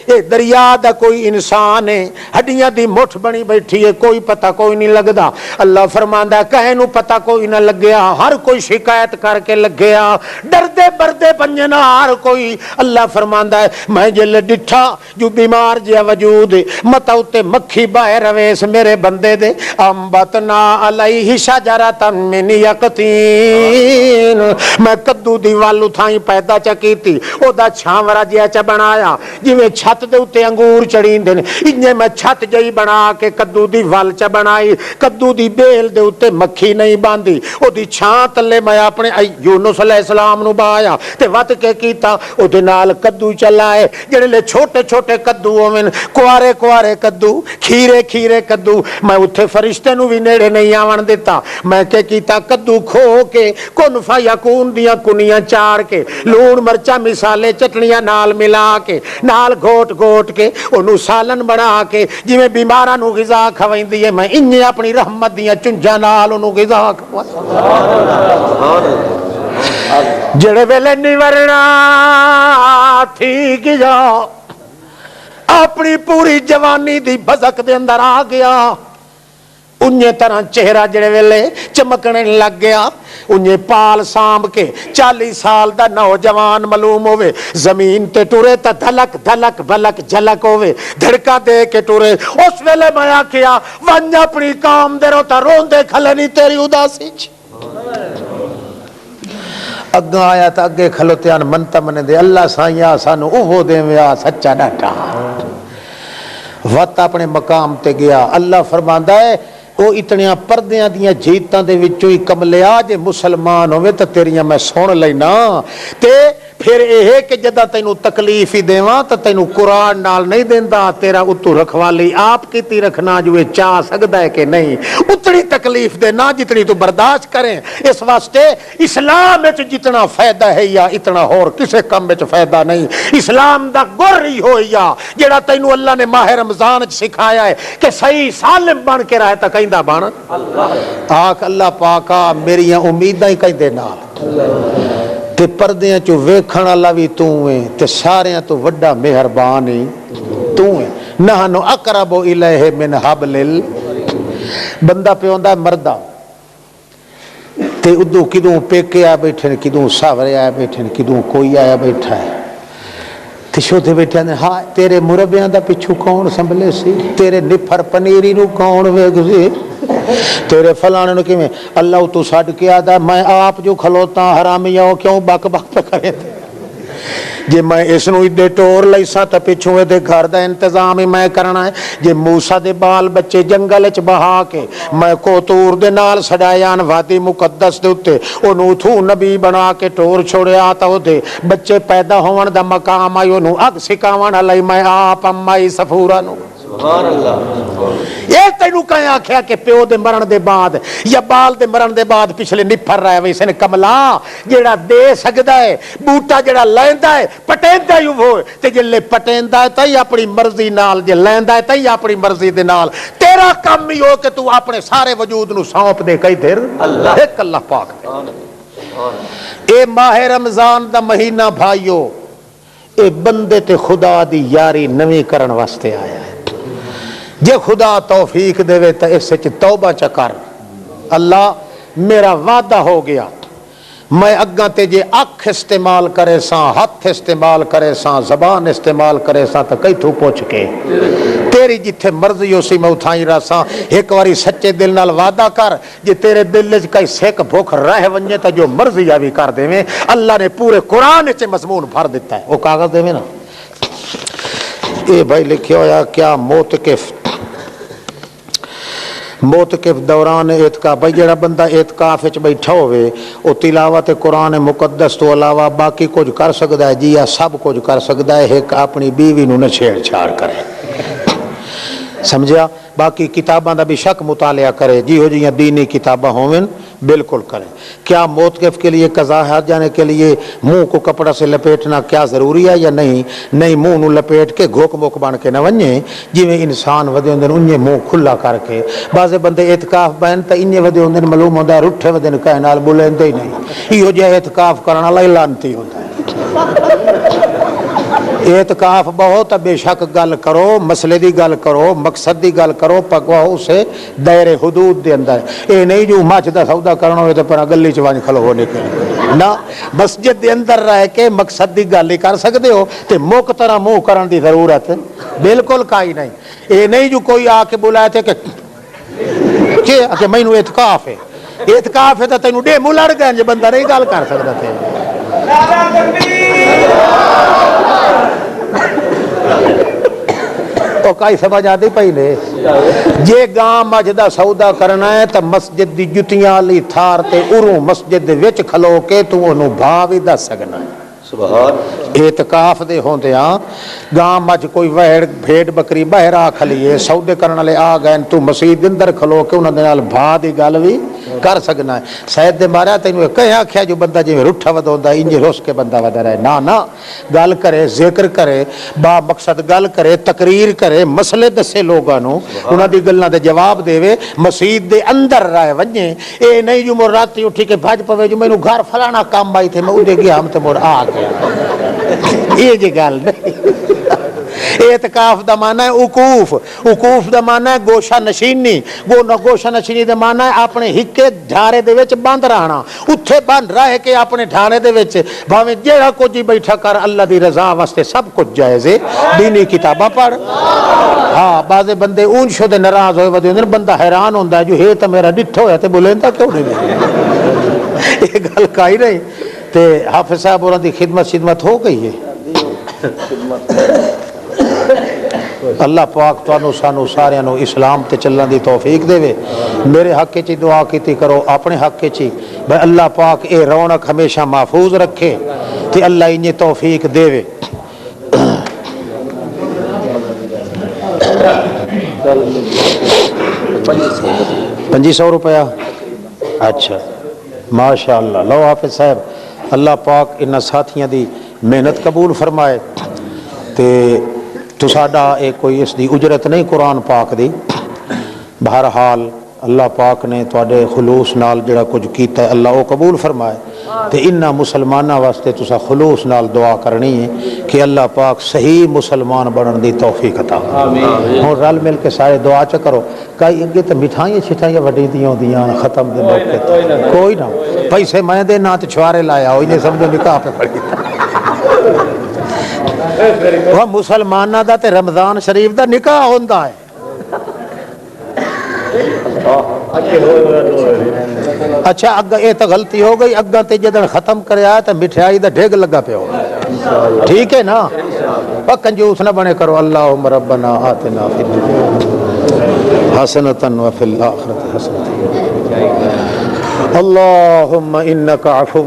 یہ دریا دا کوئی انسان ہے ہڈیاں دی مٹھ بنی بیٹھی ہے کوئی پتہ کوئی نہیں لگدا اللہ فرماندا ہے کہیں نو پتہ کوئی نہ لگیا ہر کوئی شکایت کر کے لگیا ڈردے بردے پنجے نہ ہر کوئی اللہ فرماندا ہے میں جل ڈٹھا جو بیمار جیا وجود متا اتے مکھی باہر رویس میرے بندے دے امبتنا علیہ شجرۃ من یقطین میں کدو دی والو تھائی پیدا چا کیتی او دا چھاورا جیا چا بنایا جویں چھت دے اتے انگور چڑیندے نے انجے میں چھت جئی بنا کے کدو دی وال چا بنائی کدو دی بیل دے اتے مکھی نہیں باندھی او دی چھاں تلے میں اپنے یونس علیہ السلام نو بایا تے وت کے کیتا او دے نال کدو چلائے جڑے لے چھوٹے چھوٹے کدو ہوویں کوارے کوارے کدو کھیرے کھیرے کدو میں اتھے فرشتے نو بھی نیڑے نہیں آون دیتا میں کہ کیتا کدو کھو کے کن فیکون دیاں کنیاں چاڑ کے لون مرچا مسالے چٹنیاں نال ملا کے نال گھوٹ گھوٹ کے انہوں سالن بنا کے جی میں بیماراں نو غذا کھوائندی ہے میں انہیں اپنی رحمت دیاں چنجاں نال انہوں غذا جڑے ویلے نہیں ورنا تھی گیا اپنی پوری جوانی دی بزک دے اندر آ گیا انہیں طرح چہرہ جڑے ویلے چمکنے لگ گیا انہیں پال سامب کے 40 سال دا نوجوان معلوم ہوئے زمین تے ٹورے تا دھلک دھلک بھلک جھلک ہوئے دھڑکا دے کے ٹورے اس ویلے میں آکھیا ونجا اپنی کام دے رو تا رون دے کھلے نہیں تیری اداسی اگاں آیا تا اگے کھلوتیان منتا منے دے اللہ سائیاں سانو اوہو دے ویا سچا ڈاٹا وقت اپنے مقام تے گیا اللہ فرماندا ہے وہ اتنیاں پردیاں دیاں جیتاں دے وچوں ہی کملیا جے مسلمان ہوئے تا تیریاں میں سن لینا تے پھر یہ کہ جدہ تینوں تکلیف ہی دیواں تو تینوں قرآن نال نہیں دیندا تیرا اتو رکھوالی آپ کیتی رکھنا جو یہ چاہ سکتا ہے کہ نہیں اتنی تکلیف دینا جتنی تو برداشت کریں اس واسطے اسلام میں جتنا فائدہ ہے یا اتنا اور کسے کم میں فائدہ نہیں اسلام دا گر ہی ہو یا جڑا تینوں اللہ نے ماہ رمضان سکھایا ہے کہ صحیح سالم بن کے رہتا کہیں دا بان آکھ اللہ پاکا میری امیدیں ہی کہیں دے نال تے پردیاں چو ویکھن والا بھی تو ہے تے ساریاں تو وڈا مہربان ہی تو ہے نحنو اقرب الیہ من حبل بندہ پہ ہوندا مردہ تے ادو کدوں پیکے آ بیٹھے نے کدوں ساورے آ بیٹھے نے کدوں کوئی آیا بیٹھا ہے تے شوتے بیٹھے نے ہاں تیرے مربیاں دا پچھو کون سنبھلے سی تیرے نفر پنیری نو کون ویگ سی تیرے فلانے نو کیویں اللہ تو سڈ کے آدا میں آپ جو کھلوتا حرامیاں کیوں بک بک کرے تھے جے میں اس نو ادے ٹور لیسا تے پچھوں دے گھر دا انتظام ہی میں کرنا ہے جے موسیٰ دے بال بچے جنگل وچ بہا کے میں کوتور دے نال سڈایان وادی مقدس دے اوتے اونوں تھو نبی بنا کے ٹور چھوڑیا تا او دے بچے پیدا ہون دا مقام آئی اونوں اگ سکاون علی میں آپ امائی صفورا نو سبحان اللہ یہ تینوں کہیں آکھیا کہ پیو دے مرن دے بعد یا بال دے مرن دے بعد پچھلے نپھر رہے ہوئے اسے نے کملا جیڑا دے سکدا ہے بوٹا جیڑا لیندا ہے پٹیندا ہی ہوئے تے جلے پٹیندا ہے تائی اپنی مرضی نال جے لیندا ہے تائی اپنی مرضی دے نال تیرا کم ہی ہو کہ تو اپنے سارے وجود نو سونپ دے کئی دیر ایک اللہ پاک دے اے ماہ رمضان دا مہینہ بھائیو اے بندے تے خدا دی یاری نویں کرن واسطے آیا ہے جے خدا توفیق دے تو اس سے توبہ چکر اللہ میرا وعدہ ہو گیا میں اگاں تے جے اکھ استعمال کرے ساں ہاتھ استعمال کرے ساں زبان استعمال کرے ساں تو کئی تھو پوچھ کے تیری جتھے مرضی ہو سی میں اٹھائی رہا ساں ایک واری سچے دل نال وعدہ کر جے تیرے دل وچ کئی سیک بھوک رہ ونجے تا جو مرضی آوی کر دیویں اللہ نے پورے قرآن وچ مضمون بھر دیتا ہے وہ کاغذ دیویں نا اے بھائی لکھیا ہویا کیا موتقف دوران اعتکاف بھائی جڑا بندہ اعتکاف وچ بیٹھا ہوئے او تلاوت قرآن مقدس تو علاوہ باقی کچھ کر سکدا ہے جی یا سب کچھ کر سکدا ہے ایک اپنی بیوی نو نہ چھیڑ چھاڑ کرے سمجھا باقی کتاباں دا بھی شک مطالعہ کرے جی ہو جیاں دینی کتاباں ہوئیں بالکل کریں کیا موتقف کے لیے قضا حاج جانے کے لیے منہ کو کپڑا سے لپیٹنا کیا ضروری ہے یا نہیں منہ نو لپیٹ کے گھوک موک بن کے نہ ونجے جی میں انسان ودے ہوندے انہیں منہ کھلا کر کے بعض بندے اعتکاف بین تا انہیں ودے ہوندے معلوم ہوندا رٹھے ودے نے کہے نال بولیندے ہی نہیں ایہو جہا اعتکاف کرن والا لعنتی ہوندا ہے اعتکاف بہت بے شک گل کرو، مسئلے دی گل کرو، مقصد دی گل کرو، پکواؤ اسے دائرے حدود دے اندر. اے نہیں جو مچ دا سودا کرنا ہوئے تو پر گلی چ ون کھلو ہو نکل نہ، مسجد دے اندر رہ کے مقصد دی گل ہی کر سکتے ہو تے مک طرح منہ کرن دی ضرورت بالکل کائی نہیں. اے نہیں جو کوئی آ کے بلائے تھے کہ مینو اعتکاف ہے، اعتکاف ہے تو تینوں ڈے منہ لڑ گئے جی بندہ نہیں گل کر سکتا تھے. کائی سمجھ آتی پئی نے جے گاں مجھ دا سودا کرنا ہے تو مسجد دی جتیاں لی تھار تے اروں مسجد دے وچ کھلو کے تو انہوں بھا بھی دس سکنا ہے. اعتکاف دے ہوندے ہاں گاں مجھ کوئی وہڑ بھیڑ بکری باہر آ کھلیے سودے کرنے والے آ گئے تو مسجد اندر کھلو کے انہاں دے نال بھا دی گل بھی کر سکنا ہے. سید دے مارا تینوں کہیں آکھیا جو بندہ جی رٹھا ودوندا انج رس کے بندہ ودا رہے نہ گل کرے، ذکر کرے، با مقصد گل کرے، تقریر کرے، مسئلے دسے لوگاں نو، انہاں دی گلاں دے جواب دے، مسجد دے اندر رہ ونجے. اے نہیں جو مر راتی اٹھی کے بھج پوے جو مینوں گھر فلانا کام آئی تھے میں اودے گیا ہم تے مر آ گیا. یہ جی گل نہیں. اعتکاف دا معنی ہے وقوف، وقوف دا معنی ہے گوشہ نشینی، گوشہ نشینی دا معنی ہے اپنے ہکے ڈھارے دے وچ بند رہنا، اتھے بند رہ کے اپنے ڈھارے دے وچ بھاویں جیڑا کچھ بیٹھا کر اللہ دی رضا واسطے سب کچھ جائز ہے. دینی کتاباں پڑھ. ہاں بعض بندے اون شدے ناراض ہوئے ودے بندہ حیران ہوندا ہے جو ہے تو میرا ڈٹھا ہویا تے بولیندا کیوں نہیں. یہ گل کائی نہیں. تے حافظ صاحب انہاں دی خدمت ہو گئی ہے. اللہ پاک تانوں سانوں سارے نو اسلام تے چلن دی توفیق دے. میرے حق چ دعا کیتی کرو، اپنے حق چ بھئی اللہ پاک اے رونق ہمیشہ محفوظ رکھے تے اللہ انہیں توفیق دے. 2500 روپیہ اچھا ماشاءاللہ. لو حافظ صاحب اللہ پاک انہاں ساتھیاں دی محنت قبول فرمائے تے تو ساڈا ایک کوئی اس دی اجرت نہیں قرآن پاک دی. بہرحال اللہ پاک نے تواڈے خلوص نال جڑا کچھ کیتا ہے اللہ وہ قبول فرمائے تے انہاں مسلماناں واسطے تسا خلوص نال دعا کرنی ہے کہ اللہ پاک صحیح مسلمان بنن دی توفیق عطا. ہن رل مل کے سارے دعا چ کرو. کئی اگے تے مٹھائیاں چھٹائیاں وڈی دیاں ہوندیاں ختم دے موقع تے کوئی نہ پیسے میں دے نہ تے چھوارے لایا ہوئی نے سمجھو نکاح پہ پڑی. وہ مسلمانہ دا تے رمضان شریف دا نکاح ہوندا ہے. اچھا اگا یہ تو غلطی ہو گئی، اگا تے جدن ختم کریا تے مٹھائی دا ڈھگ لگا پیا ہو. ٹھیک ہے نا، کنجوس نہ بنے کرو. اللہم ربنا آتنا فی الدنیا حسنۃ وفی الآخرۃ حسنۃ. اللهم انك عفو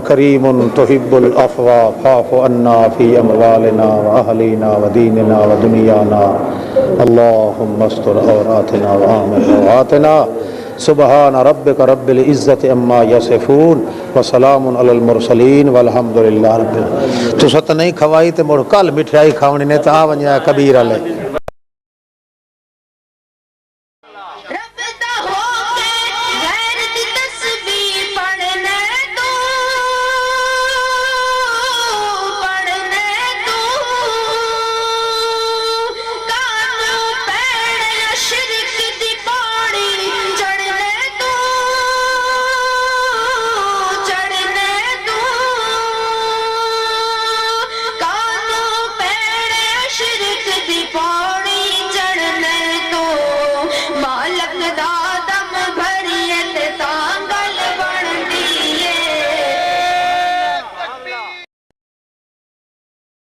كريم تحب العفو فاعف عنا في اموالنا واهلنا وديننا ودنيانا. اللهم استر عوراتنا وآمن روعاتنا. سبحان ربك رب العزة عما يصفون وسلام على المرسلين والحمد لله رب العالمين. تو ست نہیں کھوائی تے مڑ کل مٹھائی کھاونی نے تا ونجا کبیر والے